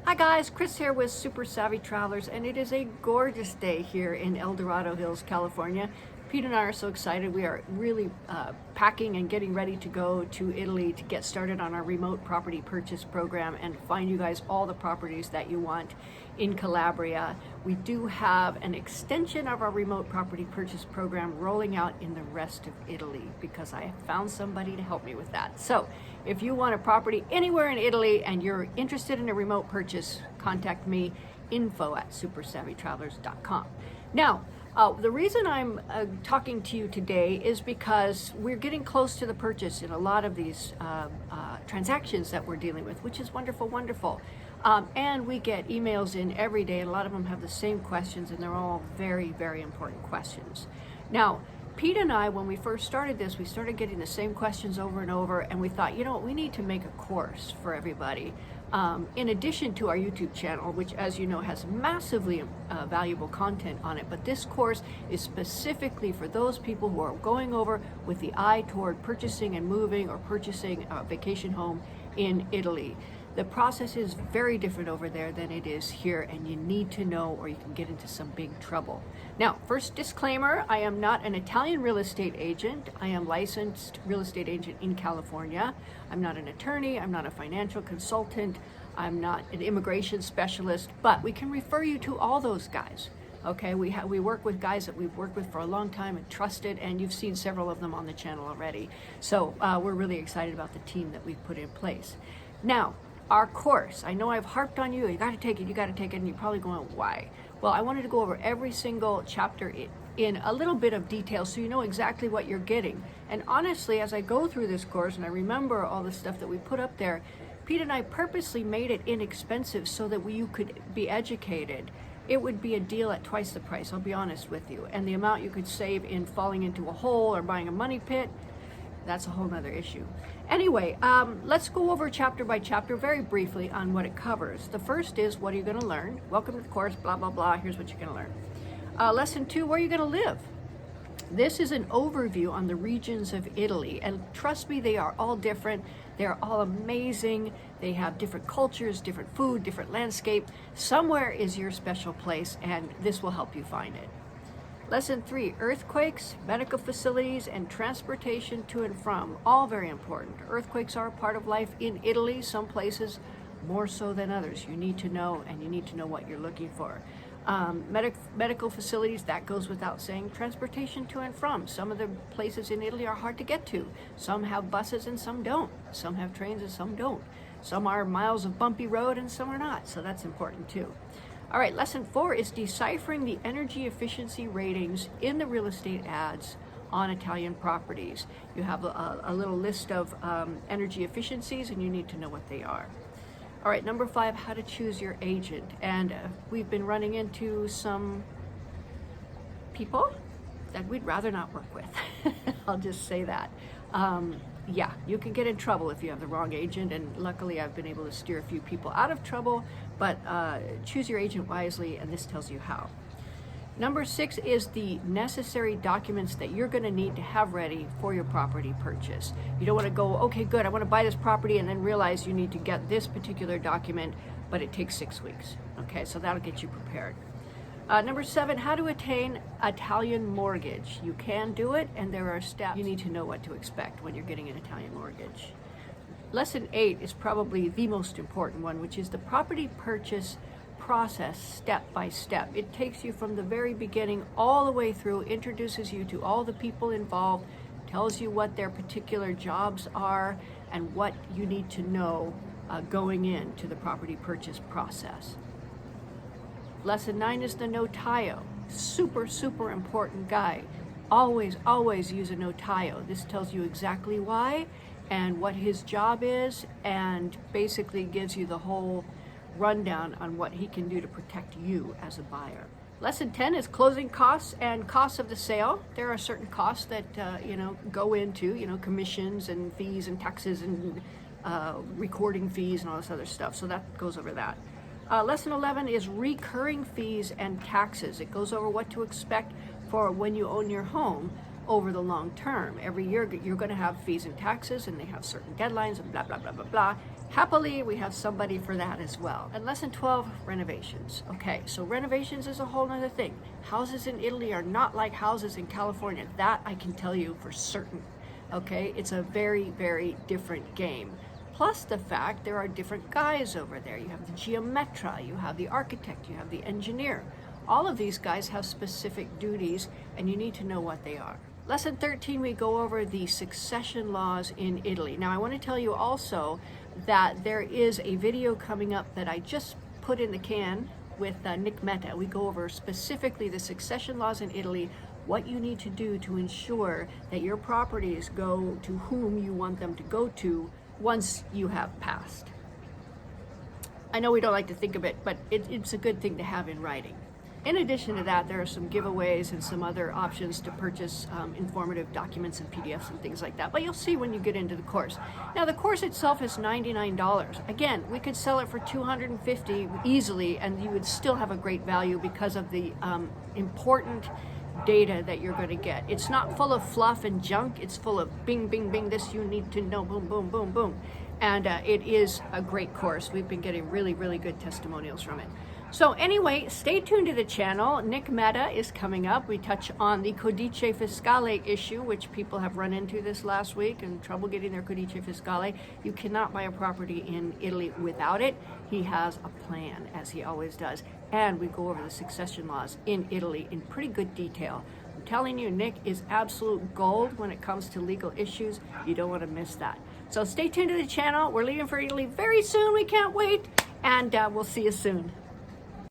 Hi guys, Chris here with Super Savvy Travelers, and it is a gorgeous day here in El Dorado Hills, California. Pete and I are so excited. We are really packing and getting ready to go to Italy to get started on our remote property purchase program and find you guys all the properties that you want in Calabria. We do have an extension of our remote property purchase program rolling out in the rest of Italy because I found somebody to help me with that. So if you want a property anywhere in Italy and you're interested in a remote purchase, contact me, info@supersavvytravelers.com. Now, the reason I'm talking to you today is because we're getting close to the purchase in a lot of these transactions that we're dealing with, which is wonderful, wonderful. And we get emails in every day, and a lot of them have the same questions, and they're all very, very important questions. Now, Pete and I, when we first started this, we started getting the same questions over and over, and we thought, you know what, we need to make a course for everybody. In addition to our YouTube channel, which, as you know, has massively valuable content on it, but this course is specifically for those people who are going over with the eye toward purchasing and moving or purchasing a vacation home in Italy. The process is very different over there than it is here, and you need to know or you can get into some big trouble. Now, first disclaimer, I am not an Italian real estate agent. I am licensed real estate agent in California. I'm not an attorney. I'm not a financial consultant. I'm not an immigration specialist, but we can refer you to all those guys. Okay, we work with guys that we've worked with for a long time and trusted, and you've seen several of them on the channel already. So we're really excited about the team that we've put in place. Now, our course, I know I've harped on you got to take it, and you're probably going, why? Well, I wanted to go over every single chapter in a little bit of detail so you know exactly what you're getting. And honestly, as I go through this course and I remember all the stuff that we put up there, Pete and I purposely made it inexpensive so that you could be educated. It would be a deal at twice the price, I'll be honest with you. And the amount you could save in falling into a hole or buying a money pit, that's a whole nother issue. Anyway, let's go over chapter by chapter very briefly on what it covers. The first is, what are you going to learn? Welcome to the course, blah, blah, blah. Here's what you're going to learn. Lesson 2, where are you going to live? This is an overview on the regions of Italy. And trust me, they are all different. They're all amazing. They have different cultures, different food, different landscape. Somewhere is your special place, and this will help you find it. Lesson 3, earthquakes, medical facilities, and transportation to and from, all very important. Earthquakes are a part of life in Italy, some places more so than others. You need to know, and you need to know what you're looking for. Medical facilities, that goes without saying. Transportation to and from. Some of the places in Italy are hard to get to. Some have buses and some don't. Some have trains and some don't. Some are miles of bumpy road and some are not, so that's important too. All right, lesson 4 is deciphering the energy efficiency ratings in the real estate ads on Italian properties. You have a little list of energy efficiencies, and you need to know what they are. All right, number 5, how to choose your agent. And we've been running into some people that we'd rather not work with. I'll just say that. Yeah, you can get in trouble if you have the wrong agent, and luckily I've been able to steer a few people out of trouble, but choose your agent wisely, and this tells you how. Number 6 is the necessary documents that you're going to need to have ready for your property purchase. You don't want to go, okay, good, I want to buy this property, and then realize you need to get this particular document, but it takes 6 weeks. Okay, so that'll get you prepared. Number 7, how to attain Italian mortgage. You can do it, and there are steps. You need to know what to expect when you're getting an Italian mortgage. Lesson 8 is probably the most important one, which is the property purchase process step by step. It takes you from the very beginning all the way through, introduces you to all the people involved, tells you what their particular jobs are, and what you need to know going into the property purchase process. Lesson 9 is the notaio. Super, super important guy. Always, always use a notaio. This tells you exactly why and what his job is, and basically gives you the whole rundown on what he can do to protect you as a buyer. Lesson 10 is closing costs and costs of the sale. There are certain costs that go into commissions and fees and taxes and recording fees and all this other stuff. So that goes over that. Lesson 11 is recurring fees and taxes. It goes over what to expect for when you own your home. over the long term. Every year you're going to have fees and taxes, and they have certain deadlines and blah, blah, blah, blah, blah. Happily, we have somebody for that as well. And lesson 12, renovations. Okay, so renovations is a whole other thing. Houses in Italy are not like houses in California. That I can tell you for certain. Okay, it's a very, very different game. Plus the fact there are different guys over there. You have the geometra, you have the architect, you have the engineer. All of these guys have specific duties, and you need to know what they are. Lesson 13, we go over the succession laws in Italy. Now, I want to tell you also that there is a video coming up that I just put in the can with Nick Mehta. We go over specifically the succession laws in Italy, what you need to do to ensure that your properties go to whom you want them to go to once you have passed. I know we don't like to think of it, but it's a good thing to have in writing. In addition to that, there are some giveaways and some other options to purchase informative documents and PDFs and things like that. But you'll see when you get into the course. Now, the course itself is $99. Again, we could sell it for $250 easily, and you would still have a great value because of the important data that you're going to get. It's not full of fluff and junk. It's full of bing, bing, bing, this you need to know, boom, boom, boom, boom. And it is a great course. We've been getting really, really good testimonials from it. So anyway, stay tuned to the channel. Nick Mehta is coming up. We touch on the Codice Fiscale issue, which people have run into this last week and trouble getting their Codice Fiscale. You cannot buy a property in Italy without it. He has a plan, as he always does. And we go over the succession laws in Italy in pretty good detail. I'm telling you, Nick is absolute gold when it comes to legal issues. You don't want to miss that. So stay tuned to the channel. We're leaving for Italy very soon. We can't wait. And we'll see you soon.